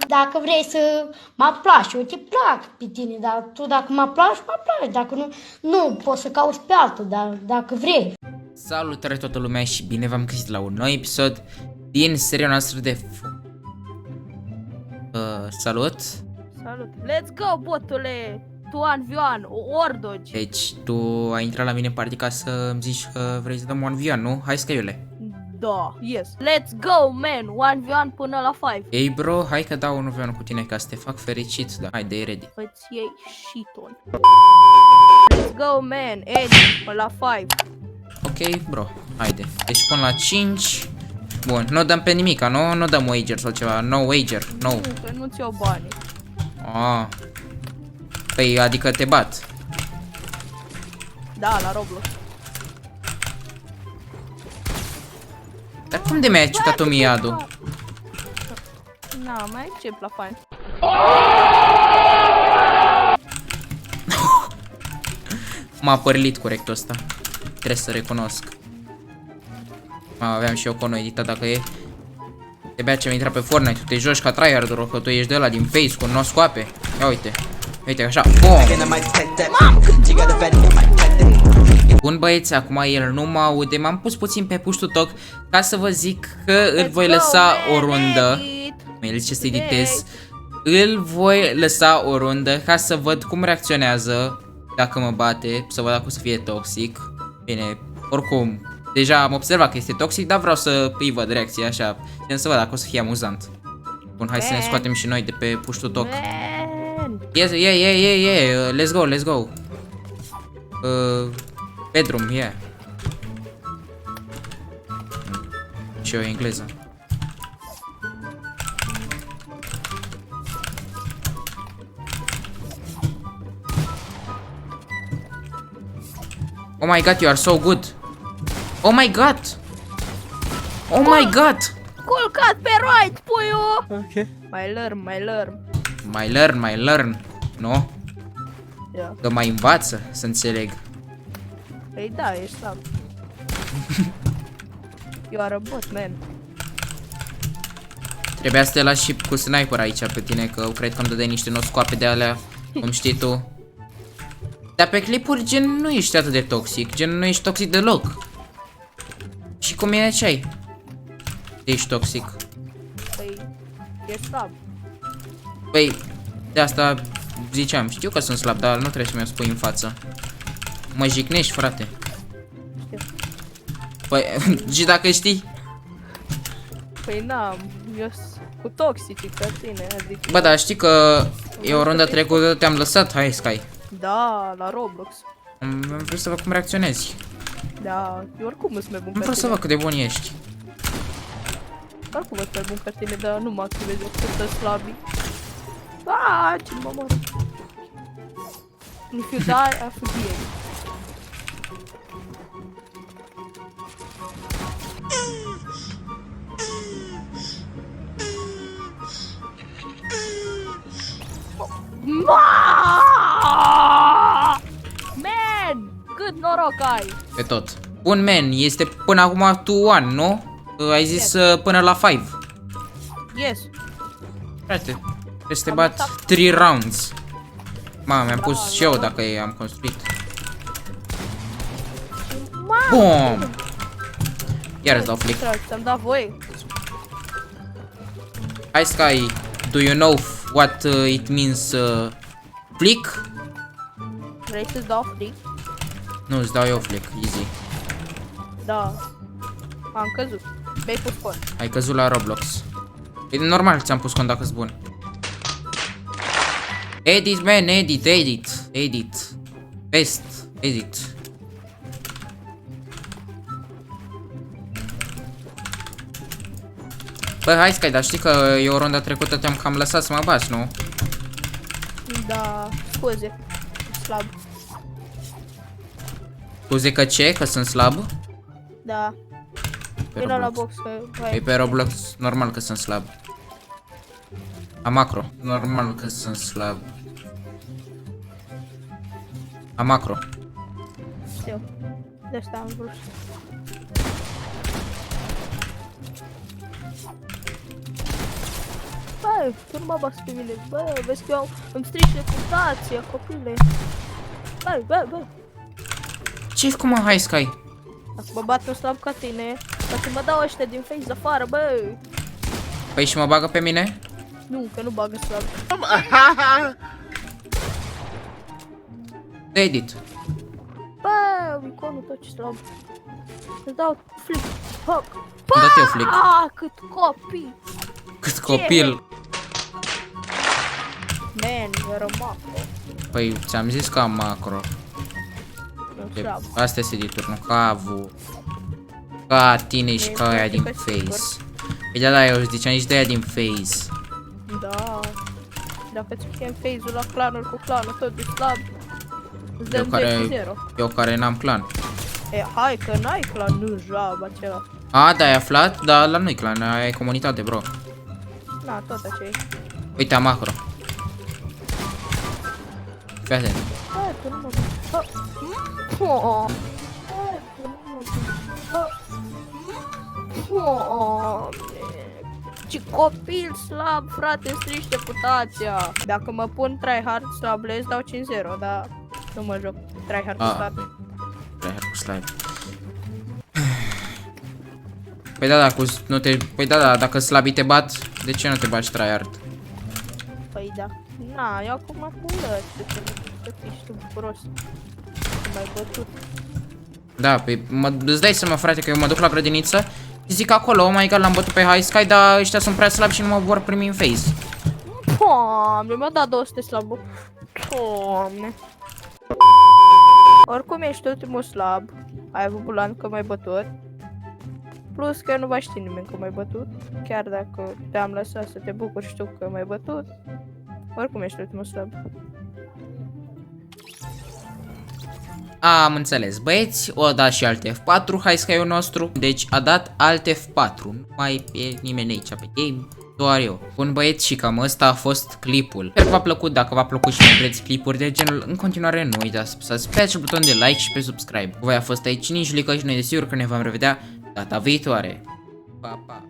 Dacă vrei să mă aplași, eu te plac pe tine, dar tu dacă mă aplași, dacă nu, nu poți să cauți pe altul, dar dacă vrei. Salutare toată lumea și bine v-am găsit la un nou episod din seria noastră de salut. Salut! Let's go, botule! Tu Anvion, Ordogi! Deci tu ai intrat la mine în party ca să îmi zici că vrei să dăm 1v1, nu? Hai scăiule. Da, yes. Let's go, man! 1v1 până la 5. Ei bro, hai că dau 1v1 cu tine ca să te fac fericit, da? Hai, de ready. Îți iei shiton. Let's go, man! Eddie, până la 5. Ok, bro, haide. Deci până la 5. Bun, nu dăm pe nimica, nu? Nu dăm wager sau ceva, no wager, no. Nu, că nu-ți iau banii. Ah. Păi, adică te bat. Da, la Roblox. Dar cum de mi-ai citat-o miadul? Na, mai încep la fain. M-a părlit corectul ăsta. Trebuie să recunosc. Aveam și eu conul editat dacă e. De-abia ce am intrat pe Fortnite, tu te joci ca tryhard-ul, că tu ești de ăla din face cu no scoape. Ia uite. Uite așa. Bum! Bun băieți, acum el nu mă aude. M-am pus puțin pe push to talk ca să vă zic că îl voi lăsa o rundă. El zice să editez. Îl voi lăsa o rundă ca să văd cum reacționează dacă mă bate, să văd dacă o să fie toxic. Bine, oricum, deja am observat că este toxic, dar vreau să îi văd reacția așa, să văd dacă o să fie amuzant. Bun, hai să ne scoatem și noi de pe push to talk. Yes, yeah, let's go. Bedroom, yeah. Și eu engleză. Oh my god, you are so good. Oh my god. Oh my god. Culcat pe right, puiu! Ok. My learn. Nu? Yeah. Că mai învață să înțeleg. Păi da, ești slab. You are a bot, man. Trebuia să te lași și cu sniper aici pe tine, că cred că îmi dădeai niște noscoape de alea, cum știi tu. Dar pe clipuri gen nu ești atât de toxic, gen nu ești toxic deloc. Și cu mine ce ai? Ești toxic. Păi, ești slab. Păi, de asta ziceam, știu că sunt slab, dar nu trebuie să mi-o spui în față. Mă jignești, frate. Știu. Păi, și dacă știi? Păi n-am, eu cu toxici ca tine, adică... Bă, dar știi că e o rundă trecută te-am lăsat, hai Sky. Da, la Roblox. Am vrut să văd cum reacționezi. Da, eu oricum îți mai bun ca Am vrut să tine. văd cât de bun ești. Oricum îți mai bun ca tine, dar nu mă activez eu că sunt slabi. Aaaa, ce mă mor. If you die, I forgive. Man! Cât noroc ai! Pe tot. Bun, man, este până acum 2-1, nu? Ai zis până la 5. Yes. Frate, trebuie să te Am bat lăsat. 3 rounds. Mamă, mi-am pus și eu dacă am construit. Bum! Iar îți dau flick. Ți-am dat voie. Hai Sky, do you know what it means flick? Vrei să-ți dau flick? Nu, îți dau eu flick, easy. Da. Am căzut. Mi-ai pus cont. Ai căzut la Roblox. E normal, ți-am pus cont dacă-s bun. Edit, man, edit. Best, edit. Bă, hai Sky, dar știi că eu o rundă trecută te-am cam lăsat să mă bați, nu? Da, scuze. Slab. Scuze că ce? Că sunt slab? Da. Pe Vino la Roblox. box că E pe Roblox, normal că sunt slab. A macro, normal că sunt slab. A macro. știu. De asta am vrut. Bă, tu nu mă bați pe mine, bă, vezi că eu îmi strici reputația, copile. Bă. Ce-ai făcut, mă, High Sky? Dacă mă bat un slab ca tine, dacă mă dau ăștia din face afară, bă. Păi și mă bagă pe mine? Nu, că nu bagă slab. De edit. Bă, iconul tot ce slab. Îți dau flick, hop. Îmi dat eu flick. Cât copii. Cât copil. Man, you're a macro. Păi, ți-am zis că am macro. Nu slab. Astea se edituri, nu ca avu. Ca tine și ca aia din Pe face. sigur. Păi da, eu ziceam nici de aia din face. Da. Dacă îți chem face-ul la clanuri cu clanul tot de slab, îți Eu dăm care, 10-0. eu care n-am clan. E, hai că n-ai clan, nu jab acela. A, da, ai aflat? Da, la noi clan, aia e comunitate, bro. Na, tot așa e. Uite, am macro. Fii atent. Hai că nu mă gândesc. Oh. Hai că nu mă gândesc. Oh. Ce copil slab, frate, strici reputația. Dacă mă pun tryhard slab, le dau 5-0, dar nu mă joc tryhard slab. Slide. Păi da, dacă nu te... Păi da, dacă slabii te bat, de ce nu te bagi tryhard? Păi da. Na, eu acum cu lăți, că ești tu bucuros. M-ai bătut. Da, păi îți dai seama, frate, că eu mă duc la grădiniță și zic acolo, oh my god, l-am bătut pe High Sky, dar ăștia sunt prea slabi și nu mă vor primi în face. Doamne, mi-a dat 200 slab. Doamne. Oricum ești ultimul slab. Ai avut bulan că m-ai bătut. Plus că nu va ști nimeni că m-ai bătut. Chiar dacă te-am lăsat să te bucuri și tu că m-ai bătut. Oricum ești ultimul slab. Am înțeles, băieți, o dat și alt F4, High Sky-ul nostru, deci a dat alt F4, nu mai e nimeni aici pe game, doar eu. Bun, băieți, și cam ăsta a fost clipul. Sper că v-a plăcut, dacă v-a plăcut și mai vreți clipuri de genul, în continuare nu uitați să apăsați pe acel buton de like și pe subscribe. Voi a fost aici Ninjulică și noi desigur că ne vom revedea data viitoare. Pa, pa!